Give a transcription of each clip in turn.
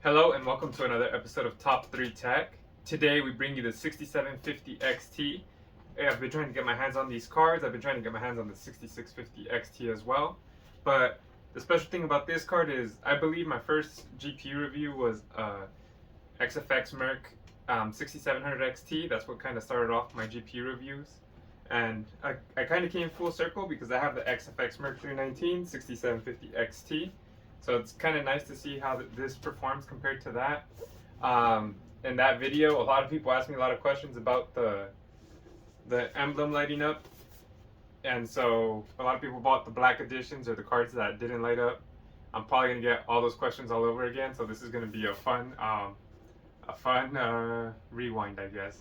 Hello and welcome to another episode of Top3Tech. Today we bring you the 6750 XT. I've been trying to get my hands on these cards. I've been trying to get my hands on the 6650 XT as well. But the special thing about this card is I believe my first GPU review was XFX Merc 6700 XT. That's what kind of started off my GPU reviews. And I kind of came full circle because I have the XFX Merc 319 6750 XT. So it's kind of nice to see how this performs compared to that. In that video, a lot of people asked me a lot of questions about the emblem lighting up. And so a lot of people bought the black editions or the cards that didn't light up. I'm probably going to get all those questions all over again. So this is going to be a fun rewind, I guess.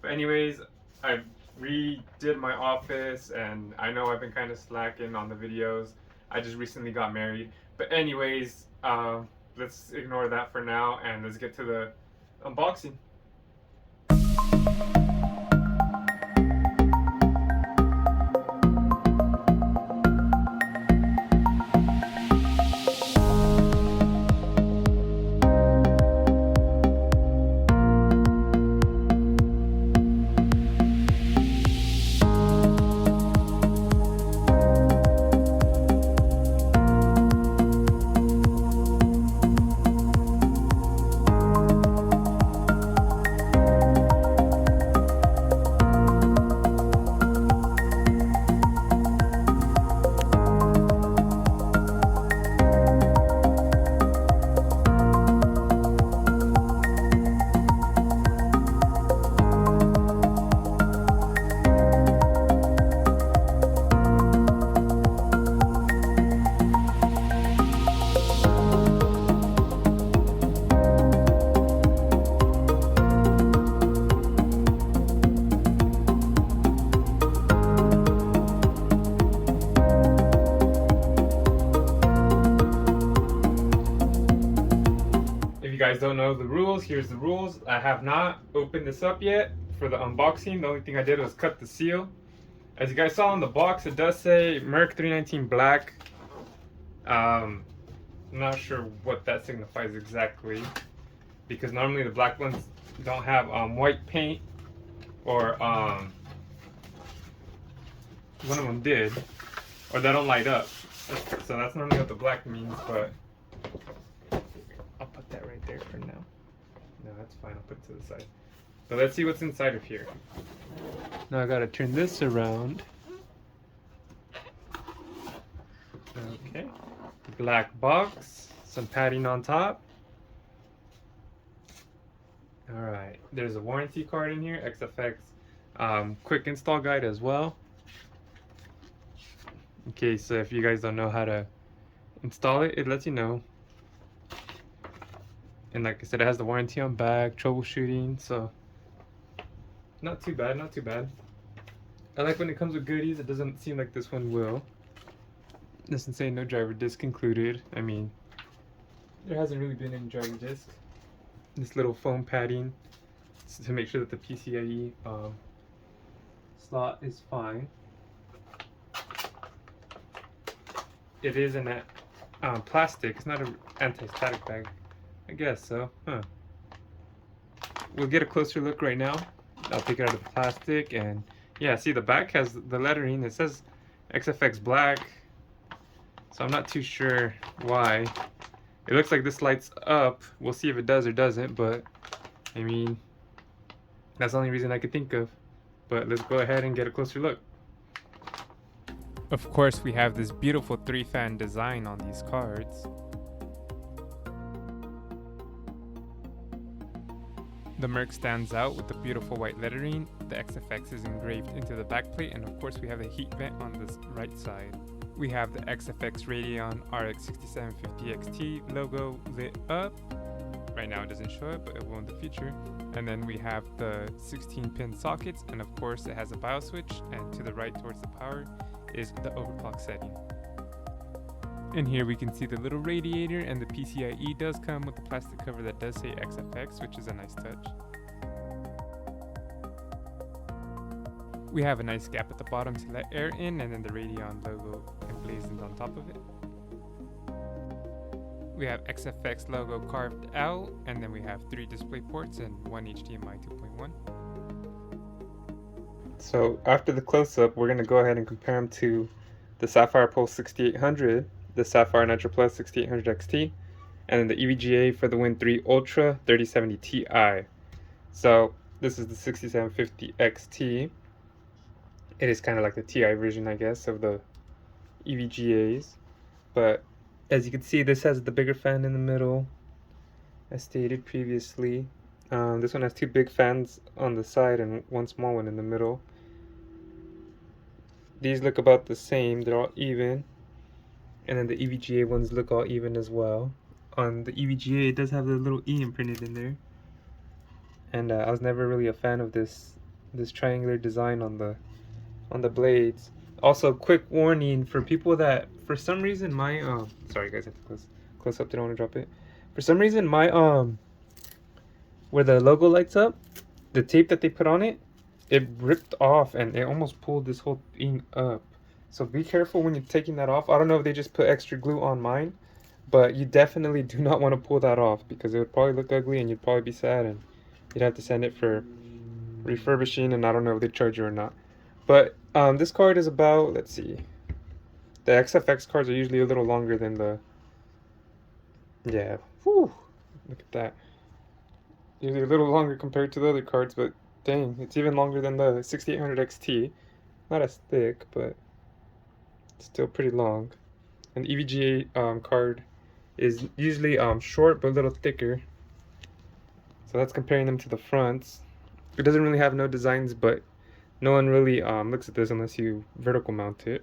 But anyways, I redid my office and I know I've been kind of slacking on the videos. I just recently got married. But anyways, let's ignore that for now and let's get to the unboxing. If you guys don't know the rules, here's the rules. I have not opened this up yet for the unboxing. The only thing I did was cut the seal. As you guys saw on the box, it does say Merc 319 Black. I'm not sure what that signifies exactly, because normally the black ones don't have white paint, or one of them did, or they don't light up. So that's normally what the black means, but I'll put that right there for now. No, that's fine. I'll put it to the side. But let's see what's inside of here. Now I gotta turn this around. Okay. Black box. Some padding on top. Alright. There's a warranty card in here. XFX quick install guide as well. Okay, so if you guys don't know how to install it, it lets you know. And like I said, it has the warranty on back, troubleshooting, so not too bad, not too bad. I like when it comes with goodies. It doesn't seem like this one will. It doesn't say no driver disc included. I mean, there hasn't really been any driver disc. This little foam padding to make sure that the PCIe slot is fine. It is in that plastic. It's not an anti-static bag. I guess so, huh? We'll get a closer look right now. I'll take it out of the plastic, and yeah, see the back has the lettering. It says XFX Black, so I'm not too sure why. It looks like this lights up. We'll see if it does or doesn't, but I mean, that's the only reason I could think of. But let's go ahead and get a closer look. Of course, we have this beautiful 3-fan design on these cards. The Merc stands out with the beautiful white lettering. The XFX is engraved into the backplate, and of course we have a heat vent on the right side. We have the XFX Radeon RX 6750 XT logo lit up. Right now it doesn't show it, but it will in the future. And then we have the 16-pin sockets, and of course it has a BIOS switch, and to the right towards the power is the overclock setting. And here we can see the little radiator, and the PCIe does come with the plastic cover that does say XFX, which is a nice touch. We have a nice gap at the bottom to let air in, and then the Radeon logo emblazoned on top of it. We have XFX logo carved out, and then we have 3 display ports and 1 HDMI 2.1. So after the close-up, we're going to go ahead and compare them to the Sapphire Pulse 6800, the Sapphire Nitro Plus 6800 XT, and then the EVGA for the Win 3 Ultra 3070 Ti. So this is the 6750 XT. It is kind of like the Ti version, I guess, of the EVGAs. But as you can see, this has the bigger fan in the middle, as stated previously. This one has 2 big fans on the side and 1 small one in the middle. These look about the same, they're all even. And then the EVGA ones look all even as well. On the EVGA, it does have the little E imprinted in there. And I was never really a fan of this triangular design on the blades. Also, quick warning for people that, for some reason, my sorry guys, I have to close up. Didn't want to drop it. For some reason, my where the logo lights up, the tape that they put on it, it ripped off and it almost pulled this whole thing up. So be careful when you're taking that off. I don't know if they just put extra glue on mine, but you definitely do not want to pull that off because it would probably look ugly and you'd probably be sad and you'd have to send it for refurbishing, and I don't know if they charge you or not. But this card is about, let's see, the XFX cards are usually a little longer than the, yeah, whew, look at that. Usually a little longer compared to the other cards, but dang, it's even longer than the 6800 XT. Not as thick, but still pretty long. And the EVGA card is usually short but a little thicker. So that's comparing them to the fronts. It doesn't really have no designs, but no one really looks at this unless you vertical mount it.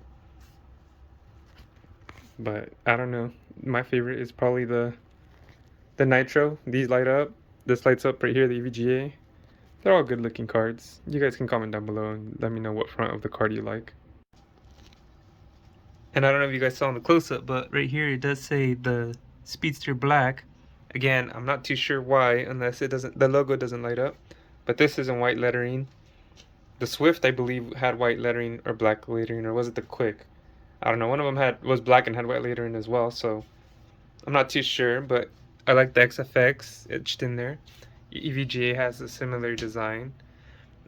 But I don't know. My favorite is probably the Nitro. These light up. This lights up right here, the EVGA. They're all good looking cards. You guys can comment down below and let me know what front of the card you like. And I don't know if you guys saw in the close-up, but right here it does say the Speedster Black. Again, I'm not too sure why, unless it doesn't, the logo doesn't light up. But this is in white lettering. The Swift, I believe, had white lettering or black lettering, or was it the Quick? I don't know. One of them was black and had white lettering as well, so I'm not too sure. But I like the XFX etched in there. EVGA has a similar design.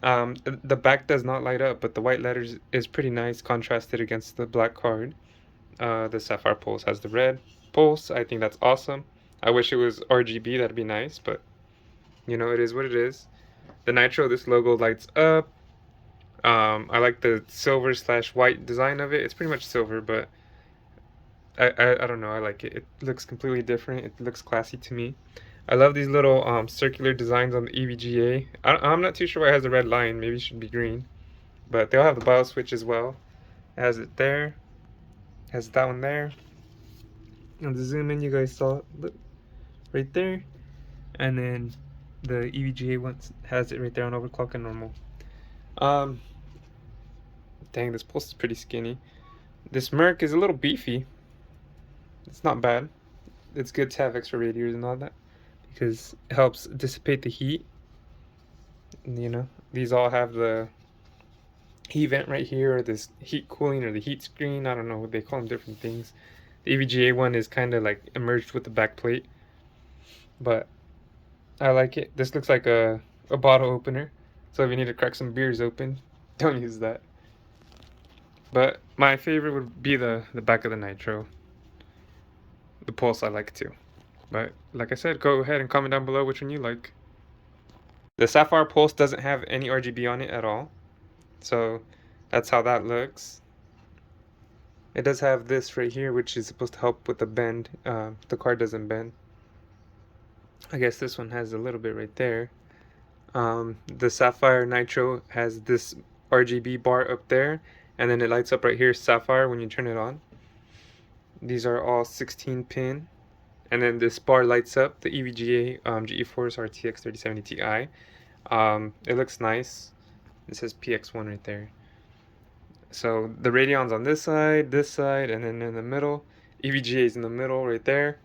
The back does not light up, but the white letters is pretty nice, contrasted against the black card. The Sapphire Pulse has the red pulse. I think that's awesome. I wish it was RGB, that'd be nice, but you know, it is what it is. The Nitro, this logo lights up. I like the silver / white design of it. It's pretty much silver, but I don't know, I like it. It looks completely different. It looks classy to me. I love these little circular designs on the EVGA. I'm not too sure why it has a red line. Maybe it should be green. But they'll have the BIOS switch as well. It has it there. It has that one there. And to zoom in, you guys saw it. Look, right there. And then the EVGA one has it right there on overclock and normal. Dang, this pulse is pretty skinny. This Merc is a little beefy. It's not bad. It's good to have extra radiators and all that, because it helps dissipate the heat. You know, these all have the heat vent right here, or this heat cooling, or the heat screen. I don't know, they call them different things. The EVGA one is kind of like merged with the back plate, but I like it. This looks like a bottle opener, so if you need to crack some beers open, don't use that. But my favorite would be the back of the Nitro. The Pulse I like too. But like I said, go ahead and comment down below which one you like. The Sapphire Pulse doesn't have any RGB on it at all, so that's how that looks. It does have this right here, which is supposed to help with the bend. The card doesn't bend. I guess this one has a little bit right there. The Sapphire Nitro has this RGB bar up there, and then it lights up right here, Sapphire, when you turn it on. These are all 16 pin. And then this bar lights up, the EVGA GeForce RTX 3070 Ti. It looks nice. It says PX1 right there. So the Radeon's on this side, and then in the middle. EVGA is in the middle right there.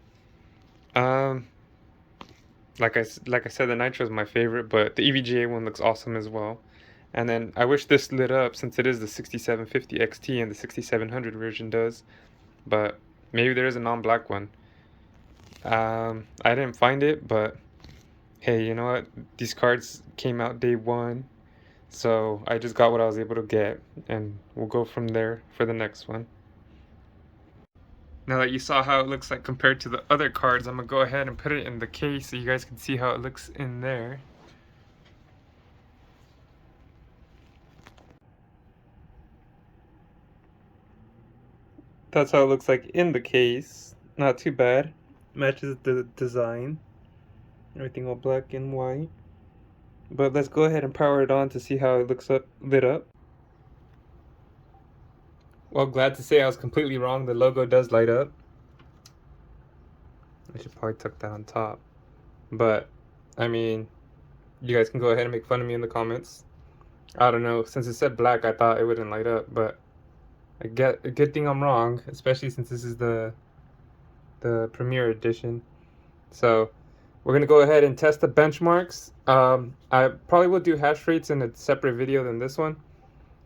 Like I said, the Nitro is my favorite, but the EVGA one looks awesome as well. And then I wish this lit up, since it is the 6750 XT and the 6700 version does. But maybe there is a non-black one. I didn't find it, but hey, you know what? These cards came out day one, so I just got what I was able to get, and we'll go from there for the next one. Now that you saw how it looks like compared to the other cards, I'm gonna go ahead and put it in the case so you guys can see how it looks in there. That's how it looks like in the case. Not too bad. Matches the design. Everything all black and white. But let's go ahead and power it on to see how it looks lit up. Well, glad to say I was completely wrong. The logo does light up. I should probably tuck that on top. But, I mean, you guys can go ahead and make fun of me in the comments. I don't know. Since it said black, I thought it wouldn't light up. But a good thing I'm wrong, especially since this is the Premier Edition. So we're gonna go ahead and test the benchmarks. I probably will do hash rates in a separate video than this one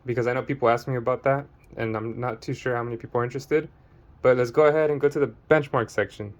because I know people ask me about that, and I'm not too sure how many people are interested. But let's go ahead and go to the benchmark section.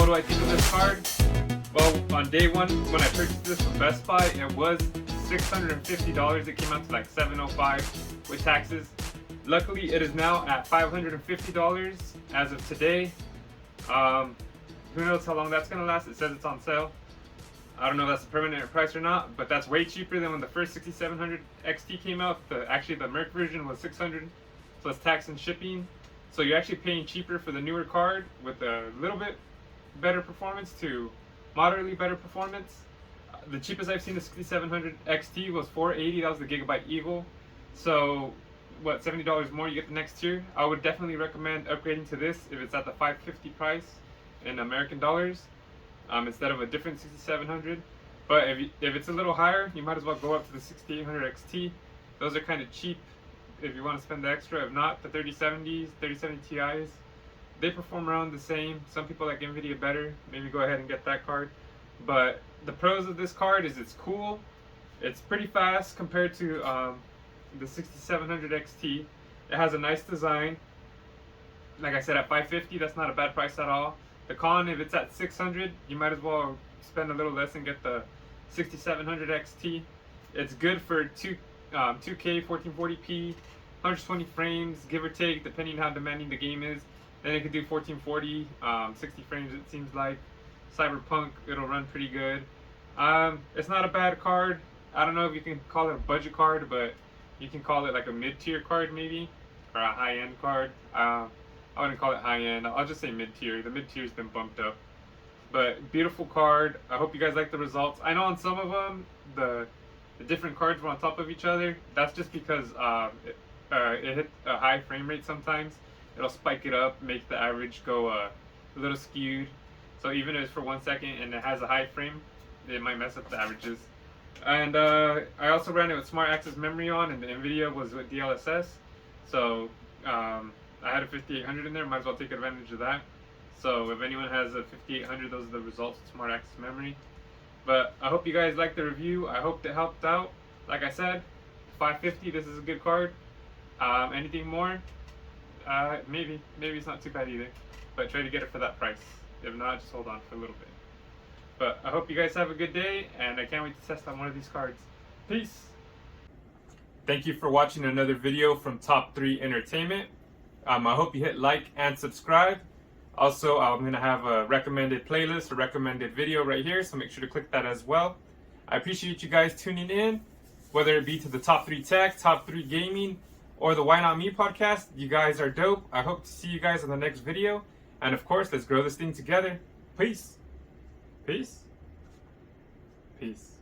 what do I think of this card? Well, on day one, when I purchased this from Best Buy, it was $650. It came out to like $705 with taxes. Luckily, it is now at $550 as of today. Who knows how long that's gonna last? It says it's on sale. I don't know if that's a permanent price or not, but that's way cheaper than when the first 6700 XT came out. Actually, the Merc version was $600 plus tax and shipping. So you're actually paying cheaper for the newer card with a little bit better performance to moderately better performance. The cheapest I've seen the 6700 XT was $480. That was the Gigabyte Eagle. So what, $70 more, you get the next tier. I would definitely recommend upgrading to this if it's at the $550 price in American dollars, instead of a different 6700. But if it's a little higher, you might as well go up to the 6800 XT. Those are kind of cheap if you want to spend the extra. If not, the 3070s, 3070 Ti's, they perform around the same. Some people like NVIDIA better. Maybe go ahead and get that card. But the pros of this card is it's cool. It's pretty fast compared to the 6700 XT. It has a nice design. Like I said, at $550, that's not a bad price at all. The con, if it's at $600, you might as well spend a little less and get the 6700 XT. It's good for 2K 1440p, 120 frames, give or take, depending how demanding the game is. Then it could do 1440, 60 frames it seems like. Cyberpunk, it'll run pretty good. It's not a bad card. I don't know if you can call it a budget card, but you can call it like a mid-tier card maybe, or a high-end card. I wouldn't call it high-end. I'll just say mid-tier. The mid-tier's been bumped up. But beautiful card. I hope you guys like the results. I know on some of them, the different cards were on top of each other. That's just because it hit a high frame rate sometimes. It'll spike it up, make the average go a little skewed. So even if it's for 1 second and it has a high frame, it might mess up the averages. And I also ran it with Smart Access Memory on, and the NVIDIA was with DLSS. So I had a 5800 in there, might as well take advantage of that. So if anyone has a 5800, those are the results with Smart Access Memory. But I hope you guys liked the review. I hope it helped out. Like I said, $550, this is a good card. Anything more? Maybe it's not too bad either. But try to get it for that price. If not, just hold on for a little bit. But I hope you guys have a good day, and I can't wait to test on one of these cards. Peace! Thank you for watching another video from Top3 Entertainment. I hope you hit like and subscribe. Also, I'm going to have a recommended playlist, a recommended video right here, so make sure to click that as well. I appreciate you guys tuning in, whether it be to the Top3Tech, Top3 Gaming, or the Why Not Me podcast. You guys are dope. I hope to see you guys in the next video. And of course, let's grow this thing together. Peace. Peace. Peace.